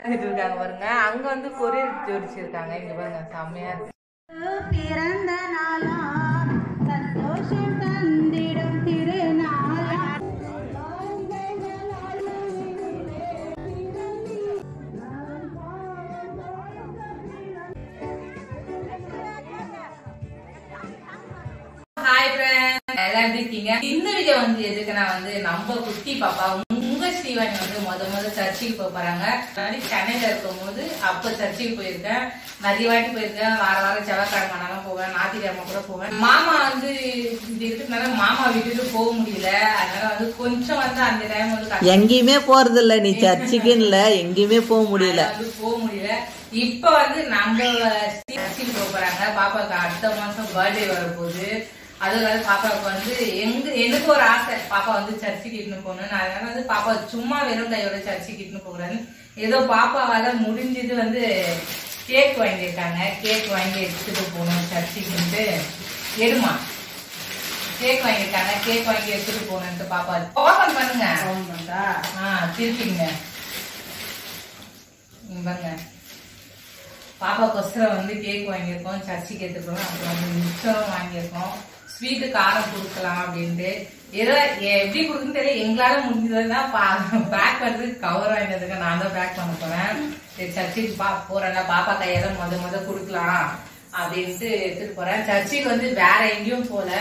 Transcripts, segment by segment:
இருக்காங்க பாருங்க. அங்க வந்து கொரியர் ஜோடிச்சிருக்காங்க. இங்க பாருங்க செம்மையா இருக்கு. பிறந்த நாளா சந்தோஷம் தந்திடும் திருநாளா. ஹாய் ஃப்ரெண்ட்ஸ், எல்லாம் எப்படி இருக்கீங்க? இந்த வீடியோ வந்து எதுக்குன்னா வந்து நம்ம குட்டி பாப்பா உங்க ஸ்ரீவாணி வந்து முத சர்ச்சுக்கு போறாங்க. சென்னையில இருக்கும் போது அப்ப சர்ச்சுக்கு போயிருக்கேன். நிறைய வாட்டி போயிருக்கேன். வாரம் செவ்வாய்க்கிழமை போவேன், ஞாயிற்றுக்கிழமை கூட போவேன். மாமா வந்து இப்படி இருக்கிறதுனால மாமா வீட்டுக்கு போக முடியல. அதனால வந்து கொஞ்சம் வந்து அந்த டைம் வந்து எங்கேயுமே போறது இல்ல. நீ சர்ச்சுக்கு இல்ல, எங்கேயுமே போக முடியல. இப்ப வந்து நம்ம சர்ச்சுக்கு போறாங்க. பாப்பாவுக்கு அடுத்த மாசம் பர்த்டே வரப்போகுது. அதுக்காக பாப்பாவுக்கு வந்து எனக்கு ஒரு ஆசை, பாப்பா வந்து சர்ச்சுக்கு இட்டுன்னு போகணும்னு. அதனால வந்து பாப்பா சும்மா வெறும் கையோட சர்ச்சுக்கு இட்டுன்னு போகக்கூடாதுன்னு ஏதோ பாப்பாவால முடிஞ்சது வந்து கேக் வாங்கியிருக்காங்க. கேக் வாங்கி எடுத்துட்டு போகணும் சர்ச்சுக்குன்ட்டு. எடுமா கேக் வாங்கியிருக்காங்க. கேக் வாங்கி எடுத்துட்டு போகணுன்ட்டு பாப்பா ஓபன் பண்ணுங்க. திருப்பிங்க பாருங்க. பாப்பா கொஸ்டரை வந்து கேக் வாங்கியிருக்கோம், சர்ச்சுக்கு எடுத்துக்கணும். அப்புறம் வந்து மிச்சரும் வாங்கியிருக்கோம். ஸ்வீட்டு காரம் கொடுக்கலாம் அப்படின்ட்டு. ஏதோ எப்படி கொடுக்குன்னு தெரியல. எங்களால முடிஞ்சதுன்னா பேக் பண்ணுறதுக்கு கவர் வாங்கினதுக்கு நான் தான் பேக் பண்ண போறேன். சரி சர்ச்சுக்கு போறேன்னா பாப்பா கையால முத கொடுக்கலாம் அப்படின்ட்டு எடுத்துட்டு போறேன். சர்ச்சுக்கு வந்து வேற எங்கேயும் போல.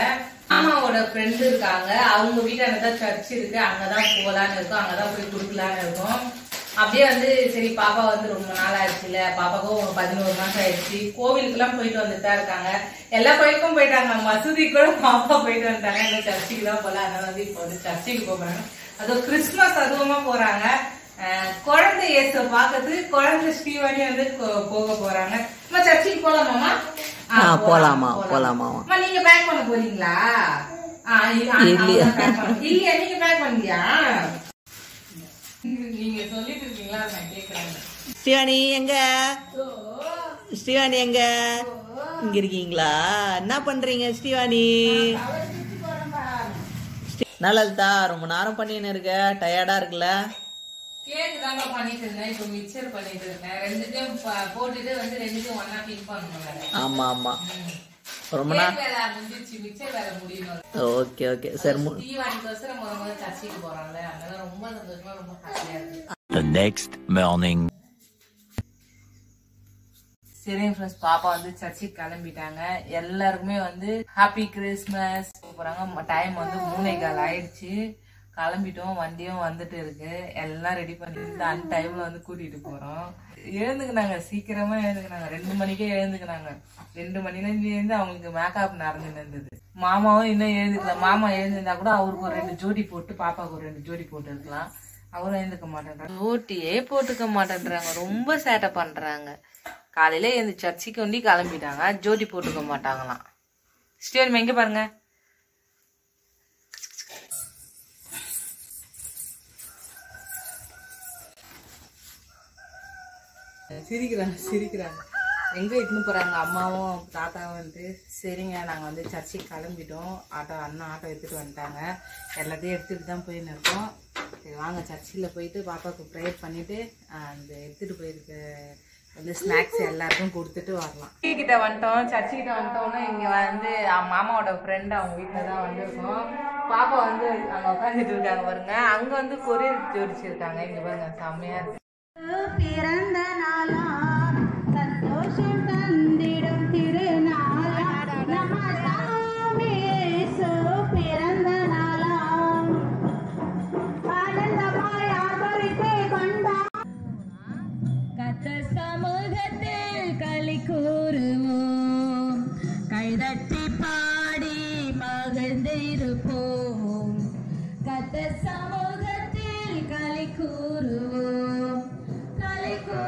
மாமாவோட ஃப்ரெண்டு இருக்காங்க, அவங்க வீட்டாண்ட தான் சர்ச் இருக்கு. அங்கதான் போலான்னு இருக்கும், அங்கதான் போய் கொடுக்கலான்னு இருக்கும். அப்படியே வந்து சரி பாப்பா வந்து ரொம்ப நாள் ஆயிடுச்சுல, பாப்பாக்கும் 11 மாசம் ஆயிடுச்சு. கோவிலுக்கு எல்லாம் போயிட்டு வந்துட்டா இருக்காங்க. எல்லா கோயிலுக்கும் போயிட்டாங்க, மசூதிக்கு கூட பாப்பா போயிட்டு வந்துட்டாங்க. இந்த சர்ச்சுக்கு தான் போல. அதனால வந்து இப்போ வந்து சர்ச்சுக்கு போறாங்க. அதுவும் கிறிஸ்துமஸ் அதுவுமா போறாங்க. குழந்தை இயேசு பாக்கிறதுக்கு குழந்தை ஸ்ரீவாணி வந்து போக போறாங்க. சர்ச்சுக்கு போலாமாமா? போலாமா. நீங்க பேக் பண்ண போறீங்களா? இல்லையா, நீங்க பேக் பண்ணலையா? நீங்க சொல்லிட்டு இருக்கீங்களா, நான் கேக்குறேன். ஸ்ரீவாணி எங்க? ஸ்ரீவாணி எங்க? இங்க இருக்கீங்களா? என்ன பண்றீங்க ஸ்ரீவாணி? நல்லதா, ரொம்ப நேரம் பண்ணின்னு இருக்க, டயர்டா இருக்குல்ல? கேக்கு தாங்க பண்ணிட்டு இருந்தேன். இப்போ மிக்சர் பண்ணிட்டு இருக்கேன். ரெண்டுத்தையும் போட்டுட்டு வந்து ரெண்டுத்தையும் ஒன்னா பிக் பண்ணணும். ஆமா ரொம்ப நேரம் மிக்சர் வேலை முடியணும். ஓகே சரி. தீவானிக்கோசரம் முத சர்ச்சுக்கு போறாங்கல்ல, அதனால ரொம்ப சந்தோஷமா ரொம்ப ஹாப்பியா இருக்கு. The next morning. சரிங்க ஃப்ரெண்ட்ஸ், பாப்பா வந்து சர்ச்சுக்கு கிளம்பிட்டாங்க. எல்லாருக்குமே வந்து ஹாப்பி கிறிஸ்மஸ் போறாங்க. டைம் வந்து 3:15 ஆயிடுச்சு. கிளம்பிட்டோம், வண்டியும் வந்துட்டு இருக்கு. எல்லாம் ரெடி பண்ணி அந்த டைம்ல வந்து கூட்டிட்டு போறோம். எழுந்துக்குனாங்க, சீக்கிரமா எழுந்துக்குனாங்க. 2 மணிக்கே எழுந்துக்குனாங்க. 2 மணில இருந்து அவங்களுக்கு மேக்கப் நடந்துட்டு இருந்தது. மாமாவும் இன்னும் எழுந்துக்கல. மாமா எழுந்திருந்தா கூட அவருக்கு ஒரு 2 ஜோடி போட்டு, பாப்பாவுக்கு ஒரு 2 ஜோடி போட்டு இருக்கலாம். அவரும் எழுந்துக்க மாட்டேன்றாங்க, ஜோட்டியே போட்டுக்க மாட்டேன்றாங்க. ரொம்ப சேட்டை பண்றாங்க. காலையில எழுந்து சர்ச்சுக்கு வண்டி கிளம்பிட்டாங்க, ஜோடி போட்டுக்க மாட்டாங்களாம். ஸ்டேடியம் எங்க பாருங்க. சிரிக்கிறாங்க. எங்க இட்டுன்னு போறாங்க அம்மாவும் தாத்தாவும் வந்து. சரிங்க, நாங்க வந்து சர்ச்சுக்கு கிளம்பிட்டோம். அண்ணா ஆட்டோ எடுத்துட்டு வந்துட்டாங்க. எல்லாத்தையும் எடுத்துட்டு தான் போயின்னு இருக்கோம். சரி வாங்க, சர்ச்சில் போயிட்டு பாப்பாவுக்கு ப்ரேயர் பண்ணிட்டு அந்த எடுத்துட்டு போயிருக்க வந்து ஸ்நாக்ஸ் எல்லாருக்கும் கொடுத்துட்டு வரலாம். கிட்ட வந்துட்டோம், சர்ச்சுக்கிட்ட வந்துட்டோம்னா இங்க வந்து மாமாவோட ஃப்ரெண்ட் அவங்க வீட்டுல தான் வந்திருக்கோம். பாப்பா வந்து அங்க உட்காந்துட்டு இருக்காங்க பாருங்க. அங்க வந்து கொரியர் ஜோடிச்சிருக்காங்க. இங்க பாருங்க செம்மையா இருக்கு. பிறந்த நாளா சந்தோஷம் தந்திடும் திருநாளா, நம்ம சாமி இயேசு பிறந்த நாளா ஆனந்தமாய் ஆதரித்து கொண்டார். கர்த்தர் சமூகத்தில் களி கூறுவோம், கைதட்டி பாடி மகிழ்ந்திருப்போம். கர்த்தர் சமூகத்தில் களி கூறுவோம், களி கூறுவோம்.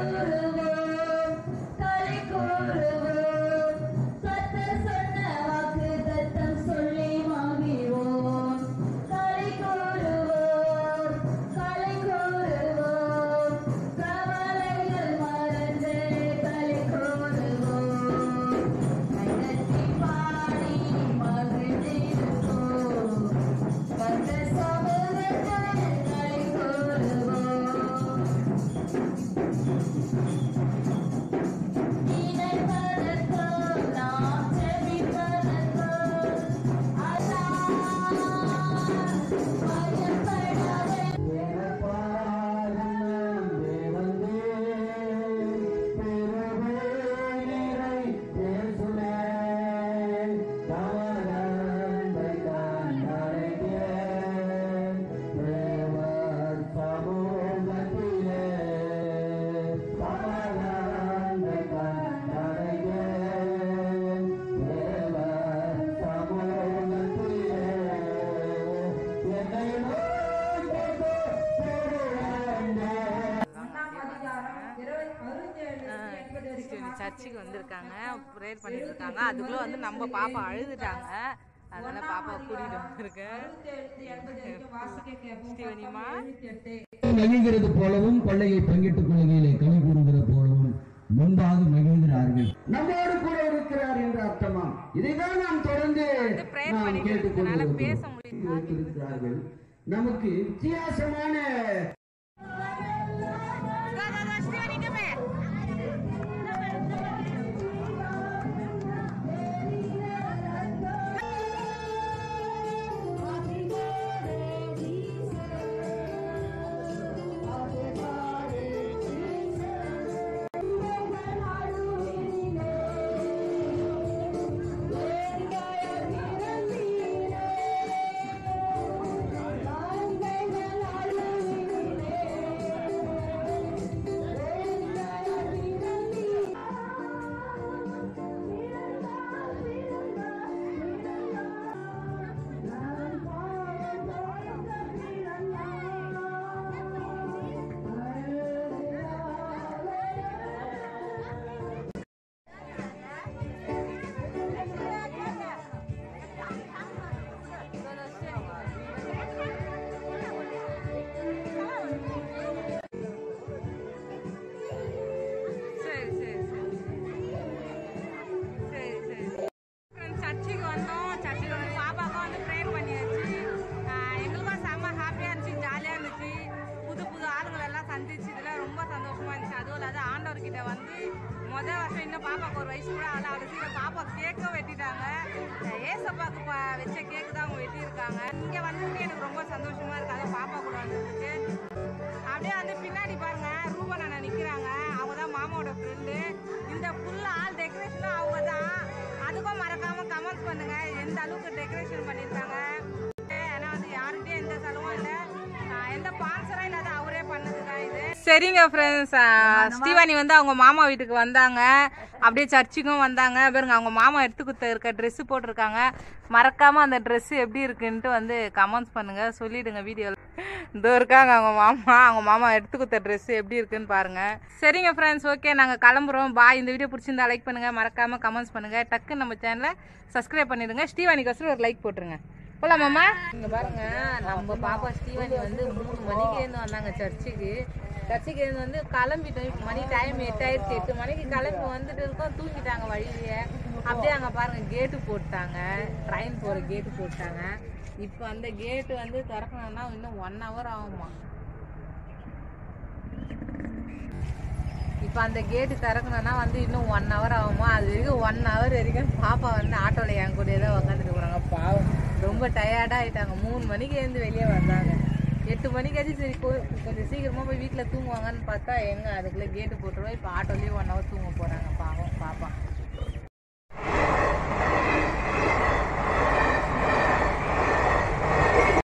சர்ச்சுக்கு வந்திருக்காங்க, ப்ரேயர் பண்ணிட்டு இருக்காங்க. அதுக்குள்ள வந்து நம்ம பாப்பா அழுதுட்டாங்க, அதனால பாப்பா கூட்டிட்டு வந்திருக்கேன். ஸ்டீவனிமா மகிழ்கிறது போலவும் கொள்ளையை பங்கிட்டுக் கொள்கையிலே களி கூறுகிற போலவும் முன்பாக மகிழ்கிறார்கள். நம்மோடு கூட இருக்கிறார் என்ற அர்த்தமா? இதைதான் நாம் தொடர்ந்து நாம் கேட்டுக்கொண்டிருக்கிறார்கள். நமக்கு வித்தியாசமான ஆண்டவர்கிட்ட வந்து முதல் வருஷம் இன்னும் பாப்பாக்கு ஒரு வயசு கூட ஆள அழைச்சி பாப்பா கேக்கும் வெட்டிட்டாங்க. ஏசப்பாக்கு வச்ச கேக்கு தான் அவங்க வெட்டியிருக்காங்க. இங்கே வந்துட்டு எனக்கு ரொம்ப சந்தோஷமா இருக்கு. அதான் பாப்பா கூட வந்துருக்கு. அப்படியே வந்து பின்னாடி பாருங்க ரூபன் அண்ணா நிற்கிறாங்க. அவங்க தான் மாமாவோட ஃப்ரெண்டு. இந்த ஃபுல் ஆல் டெக்கரேஷனும் அவங்க தான். அதுக்கும் மறக்காம கமெண்ட் பண்ணுங்க எந்த அளவுக்கு டெக்கரேஷன் பண்ணியிருக்காங்க. ஏன்னா வந்து யாருகிட்டையும் எந்த செலவும் இல்லை, எந்த ஸ்பான்சரும் இல்லாத அவரே பண்ணதுதான் இது. சரிங்க ஃப்ரெண்ட்ஸ், ஸ்டீவானி வந்து அவங்க மாமா வீட்டுக்கு வந்தாங்க, அப்படியே சர்ச்சுக்கும் வந்தாங்க. பாருங்க அவங்க மாமா எடுத்து கொடுத்த இருக்க ட்ரெஸ்ஸு போட்டிருக்காங்க. மறக்காம அந்த ட்ரெஸ்ஸு எப்படி இருக்குன்ட்டு வந்து கமெண்ட்ஸ் பண்ணுங்க, சொல்லிடுங்க வீடியோவில். இதோ இருக்காங்க அவங்க மாமா எடுத்து கொடுத்த ட்ரெஸ்ஸு எப்படி இருக்குன்னு பாருங்க. சரிங்க ஃப்ரெண்ட்ஸ், ஓகே நாங்கள் கிளம்புறோம். பாய். இந்த வீடியோ பிடிச்சிருந்தா லைக் பண்ணுங்க, மறக்காம கமெண்ட்ஸ் பண்ணுங்க, டக்குன்னு நம்ம சேனலை சப்ஸ்கிரைப் பண்ணிடுங்க. ஸ்டீவானிக்கு ஒரு லைக் போட்டுருங்க. போலாமாம்மா? இங்கே பாருங்க நம்ம பாப்பா ஸ்டீவானி வந்து 3 மணிக்கு இருந்து வந்தாங்க சர்ச்சுக்கு இருந்து வந்து கிளம்பிட்டோம். மணி டைம் 8 ஆயிடுச்சு. 8 மணிக்கு கிளம்பி வந்துட்டு இருக்கோம். தூங்கிட்டாங்க வழியிலேயே. அப்படியே அங்கே பாருங்க கேட்டு போட்டாங்க, ட்ரெயின் போகிற கேட்டு போட்டாங்க. இப்போ அந்த கேட்டு வந்து திறக்கணும்னா இன்னும் 1 hour ஆகுமா. இப்போ அந்த கேட்டு திறக்கணும்னா வந்து இன்னும் 1 hour ஆகுமா. அது வரைக்கும் 1 hour வரைக்கும் பாப்பா வந்து ஆட்டோவில் என் கூடயே தான் உக்காந்துட்டு போகிறாங்க. பாவம் ரொம்ப டயர்டாக ஆகிட்டாங்க. 3 மணிக்கு எழுந்து வெளியே வந்தாங்க. 8 மணிக்காச்சும் சரி கொஞ்சம் சீக்கிரமாக போய் வீட்டில் தூங்குவாங்கன்னு பார்த்தா எங்கே அதுக்குள்ளே கேட்டு போட்டுருவோம். இப்போ ஆட்டோலேயே 1 hour தூங்க போகிறாங்க.